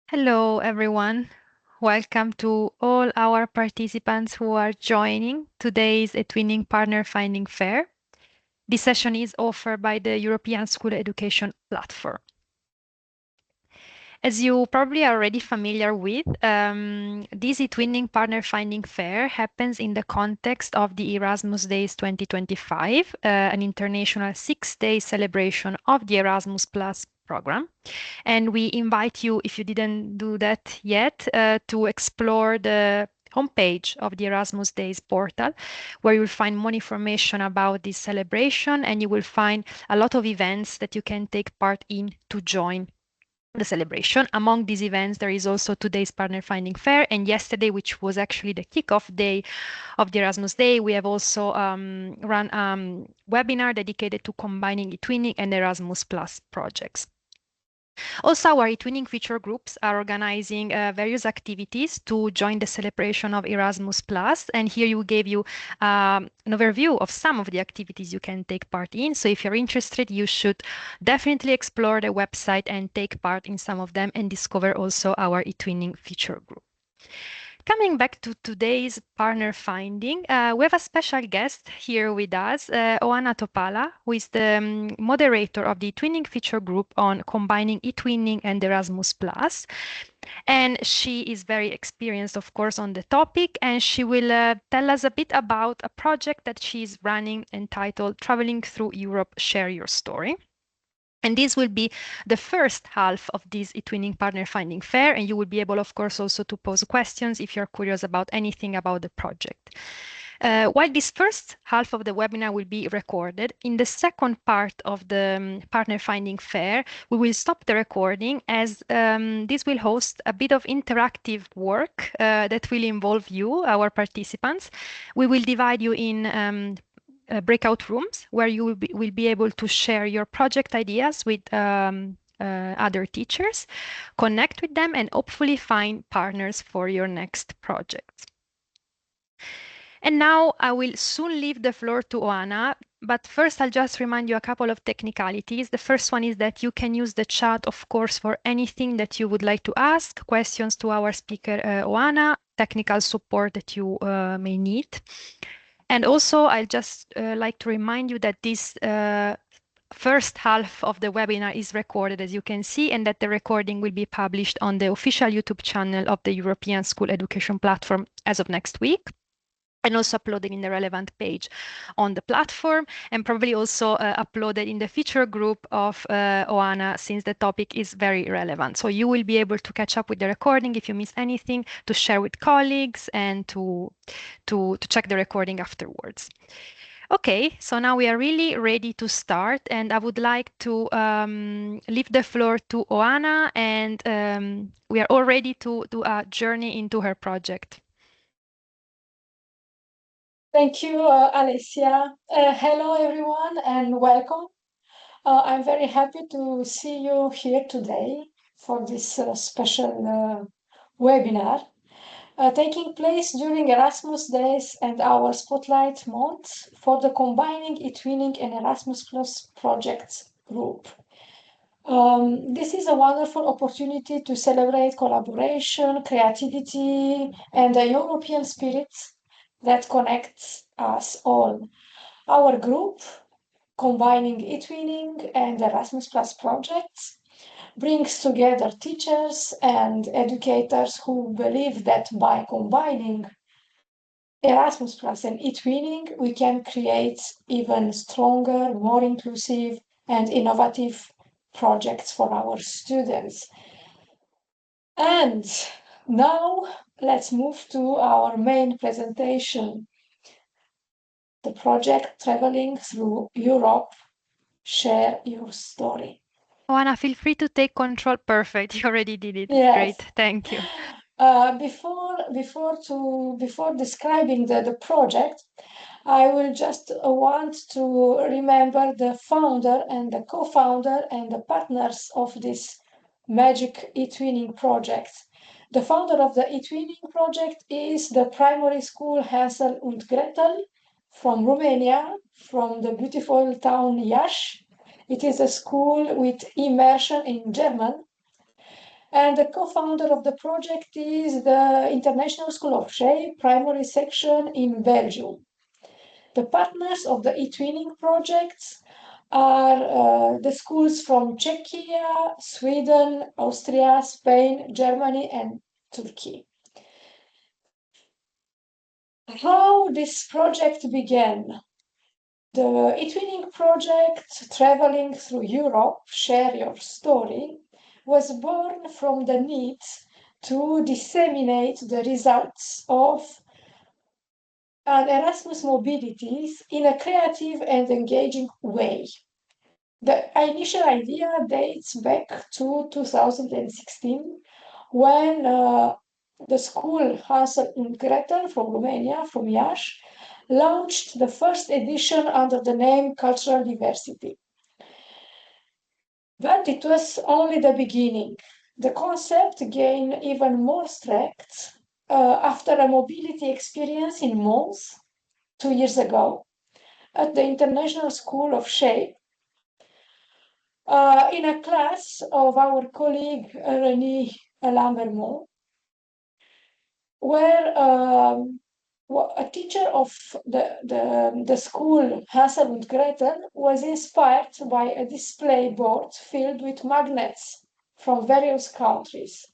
Hello, everyone. Welcome to all our participants who are joining today's eTwinning Partner Finding Fair. This session is offered by the European School Education Platform. As you probably are already familiar with, this eTwinning Partner Finding Fair happens in the context of the Erasmus Days 2025, an international 6-day celebration of the Erasmus Plus program. And we invite you, if you didn't do that yet, to explore the homepage of the Erasmus Days portal, where you will find more information about this celebration, and you will find a lot of events that you can take part in to join the celebration. Among these events, there is also today's Partner Finding Fair, and yesterday, which was actually the kickoff day of the Erasmus Day, we have also run a webinar dedicated to combining eTwinning and Erasmus Plus projects. Also, our eTwinning feature groups are organizing various activities to join the celebration of Erasmus Plus. And here you gave you an overview of some of the activities you can take part in. So if you're interested, you should definitely explore the website and take part in some of them and discover also our eTwinning feature group. Coming back to today's partner finding, we have a special guest here with us, Oana Topala, who is the moderator of the eTwinning feature group on combining eTwinning and Erasmus+. And she is very experienced, of course, on the topic, and she will tell us a bit about a project that she's running entitled Traveling Through Europe, Share Your Story. And this will be the first half of this eTwinning Partner Finding Fair, and you will be able, of course, also to pose questions if you're curious about anything about the project. While this first half of the webinar will be recorded, in the second part of the Partner Finding Fair, we will stop the recording as this will host a bit of interactive work that will involve you, our participants. We will divide you in breakout rooms where you will be able to share your project ideas with other teachers, connect with them, and hopefully find partners for your next projects. And now I will soon leave the floor to Oana, but first I'll just remind you a couple of technicalities. The first one is that you can use the chat, of course, for anything that you would like to ask, questions to our speaker, Oana, technical support that you may need. And also, I'd just like to remind you that this first half of the webinar is recorded, as you can see, and that the recording will be published on the official YouTube channel of the European School Education Platform as of next week, and also uploaded in the relevant page on the platform, and probably also uploaded in the feature group of Oana, since the topic is very relevant. So you will be able to catch up with the recording if you miss anything, to share with colleagues, and to check the recording afterwards. Okay, so now we are really ready to start, and I would like to leave the floor to Oana, and we are all ready to do a journey into her project. Thank you, Alessia. Hello, everyone, and welcome. I'm very happy to see you here today for this special webinar taking place during Erasmus Days and our Spotlight Month for the Combining eTwinning and Erasmus Plus projects group. This is a wonderful opportunity to celebrate collaboration, creativity, and the European spirit that connects us all. Our group, combining eTwinning and Erasmus Plus projects, brings together teachers and educators who believe that by combining Erasmus Plus and eTwinning, we can create even stronger, more inclusive, and innovative projects for our students. And now let's move to our main presentation, the project Traveling Through Europe, Share Your Story. Oana, feel free to take control. Perfect, you already did it. Yes. Great, thank you. Before describing the project, I will just want to remember the founder and the co-founder and the partners of this magic eTwinning project. The founder of the eTwinning project is the primary school Hansel und Gretel from Romania, from the beautiful town Iași. It is a school with immersion in German. And the co-founder of the project is the International School of Shape primary section in Belgium. The partners of the eTwinning projects are the schools from Czechia, Sweden, Austria, Spain, Germany, and Turkey. How this project began? The eTwinning project, traveling through Europe, Share Your Story, was born from the need to disseminate the results of an Erasmus mobilities in a creative and engaging way. The initial idea dates back to 2016 when the school Hansel and Gretel from Romania, from Iași, launched the first edition under the name Cultural Diversity. But it was only the beginning. The concept gained even more strength after a mobility experience in Mons 2 years ago at the International School of Shape in a class of our colleague René Lambermont, where a teacher of the school, Hansel and Gretel, was inspired by a display board filled with magnets from various countries.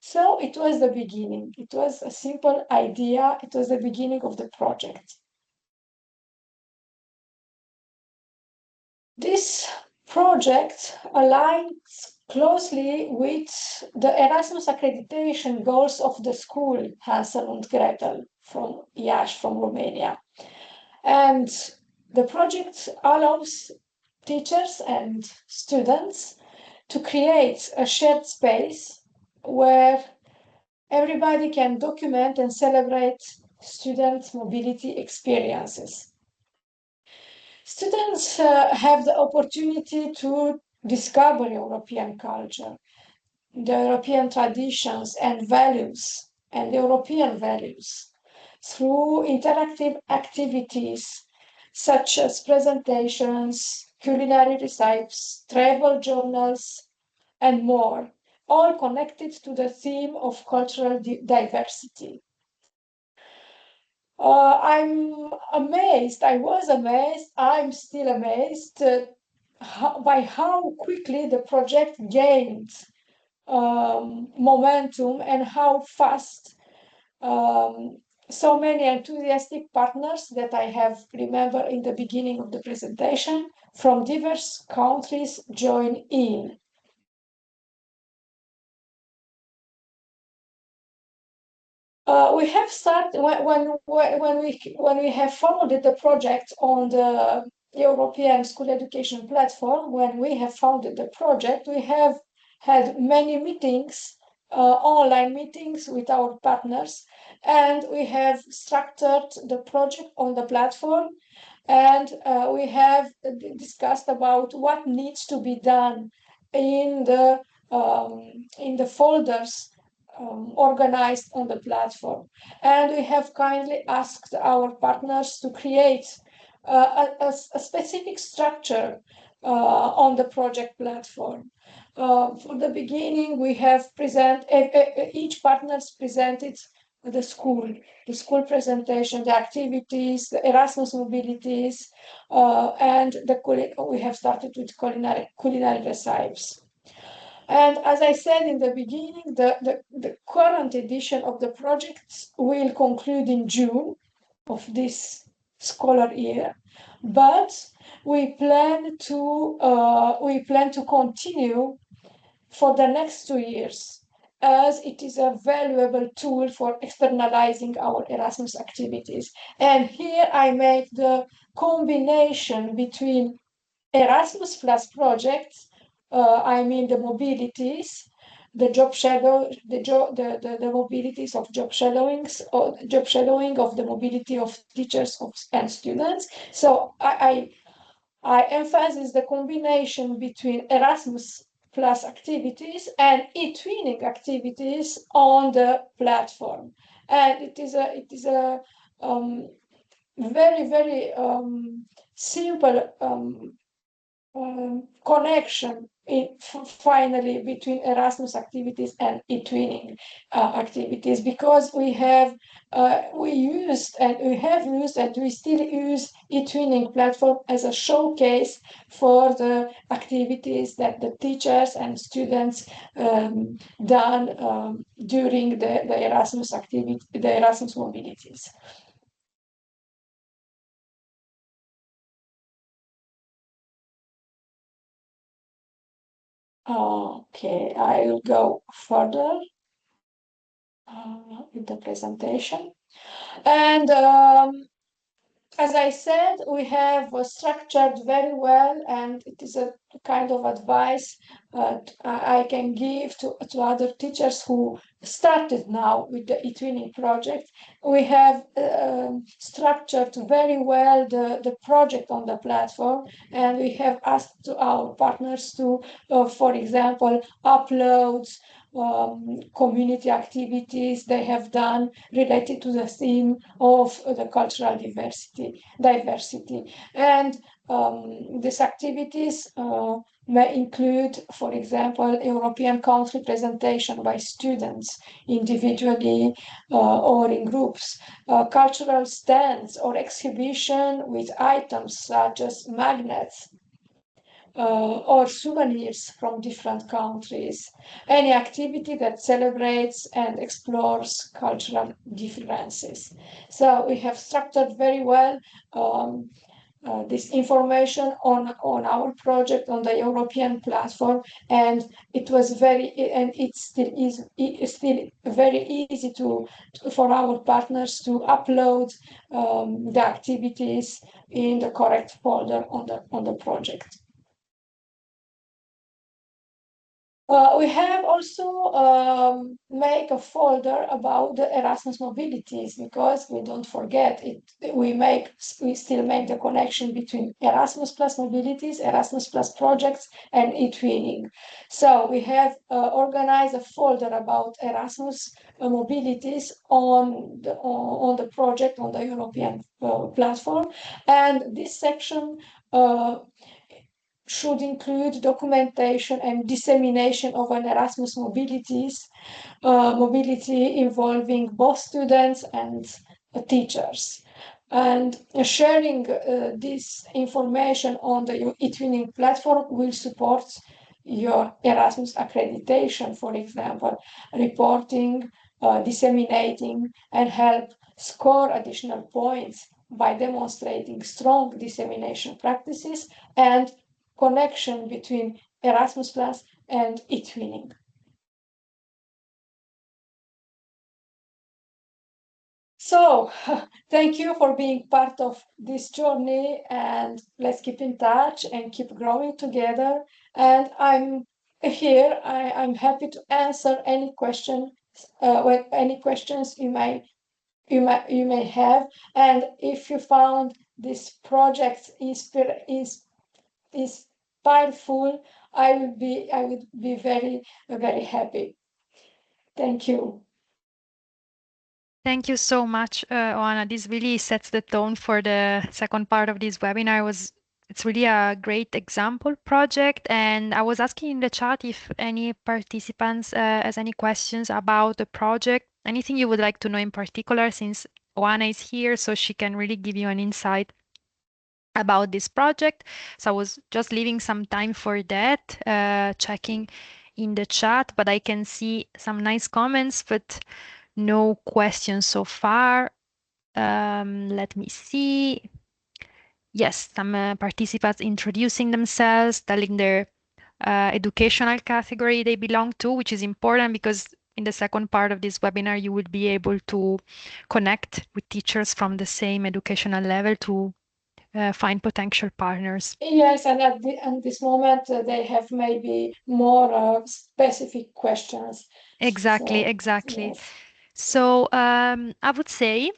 So it was the beginning. It was a simple idea. It was the beginning of the project. This project aligns closely with the Erasmus accreditation goals of the school Hansel and Gretel from Iași, from Romania. And the project allows teachers and students to create a shared space where everybody can document and celebrate student mobility experiences. Students have the opportunity to discover European culture, the European traditions and values, and European values through interactive activities such as presentations, culinary recipes, travel journals, and more, all connected to the theme of cultural diversity. I'm amazed, I was amazed, I'm still amazed by how quickly the project gained momentum and how fast so many enthusiastic partners that I have remember in the beginning of the presentation from diverse countries join in. We have started when we have founded the project on the European School Education Platform. When we have founded the project, we have had many meetings, online meetings with our partners, and we have structured the project on the platform, and we have discussed about what needs to be done in the folders organized on the platform. And we have kindly asked our partners to create a specific structure on the project platform. For the beginning, we have each partners presented the school presentation, the activities, the Erasmus mobilities, and we have started with culinary recipes. And as I said in the beginning, the current edition of the project will conclude in June of this scholar year, but we plan to continue for the next 2 years, as it is a valuable tool for externalizing our Erasmus activities. And here I make the combination between Erasmus Plus projects, I mean the mobilities, the job shadow, the mobilities of job shadowings, or job shadowing of the mobility of teachers and students. So I emphasize the combination between Erasmus Plus activities and eTwinning activities on the platform, and it is a very simple connection finally between Erasmus activities and eTwinning activities, because we used and we have used and we still use eTwinning platform as a showcase for the activities that the teachers and students done during the Erasmus activity, the Erasmus mobilities. Okay, I will go further with the presentation. And as I said, we have structured very well, and it is a kind of advice I can give to other teachers who started now with the eTwinning project. We have structured very well the project on the platform, and we have asked our partners to, for example, upload community activities they have done related to the theme of the cultural diversity. And these activities may include, for example, European country presentation by students individually or in groups, cultural stands or exhibition with items such as magnets or souvenirs from different countries, any activity that celebrates and explores cultural differences. So we have structured very well this information on our project on the European platform, and it was very and it still is it's still very easy for our partners to upload the activities in the correct folder on the project. We have also make a folder about the Erasmus mobilities, because we don't forget it. We still make the connection between Erasmus plus mobilities, Erasmus plus projects, and eTwinning. So we have organized a folder about Erasmus mobilities on the project on the European platform, and this section should include documentation and dissemination of an Erasmus mobility involving both students and teachers. And sharing this information on the eTwinning platform will support your Erasmus accreditation, for example, reporting, disseminating, and help score additional points by demonstrating strong dissemination practices and connection between Erasmus Plus and eTwinning. So, thank you for being part of this journey, and let's keep in touch and keep growing together. And I'm here, I'm happy to answer any any questions you may have. And if you found this project is powerful, I would be very happy. Thank you. Thank you so much, Oana. This really sets the tone for the second part of this webinar. It's really a great example project, and I was asking in the chat if any participants has any questions about the project, anything you would like to know in particular, since Oana is here, so she can really give you an insight about this project. So I was just leaving some time for that, checking in the chat, but I can see some nice comments, but no questions so far. Let me see. Yes, some participants introducing themselves, telling their educational category they belong to, which is important because in the second part of this webinar, you will be able to connect with teachers from the same educational level to find potential partners. Yes, and at this moment, they have maybe more specific questions. Exactly, So, exactly. yes. So I would say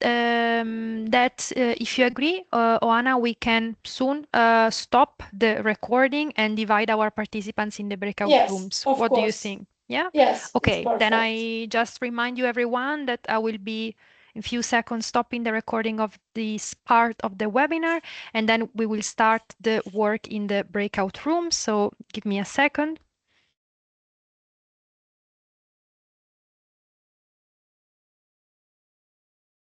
that if you agree, Oana, we can soon stop the recording and divide our participants in the breakout Yes, rooms. of What do you course. think? Yeah? Yes, it's Okay, then perfect. I just remind you everyone that I will be a few seconds stopping the recording of this part of the webinar, and then we will start the work in the breakout room. So give me a second.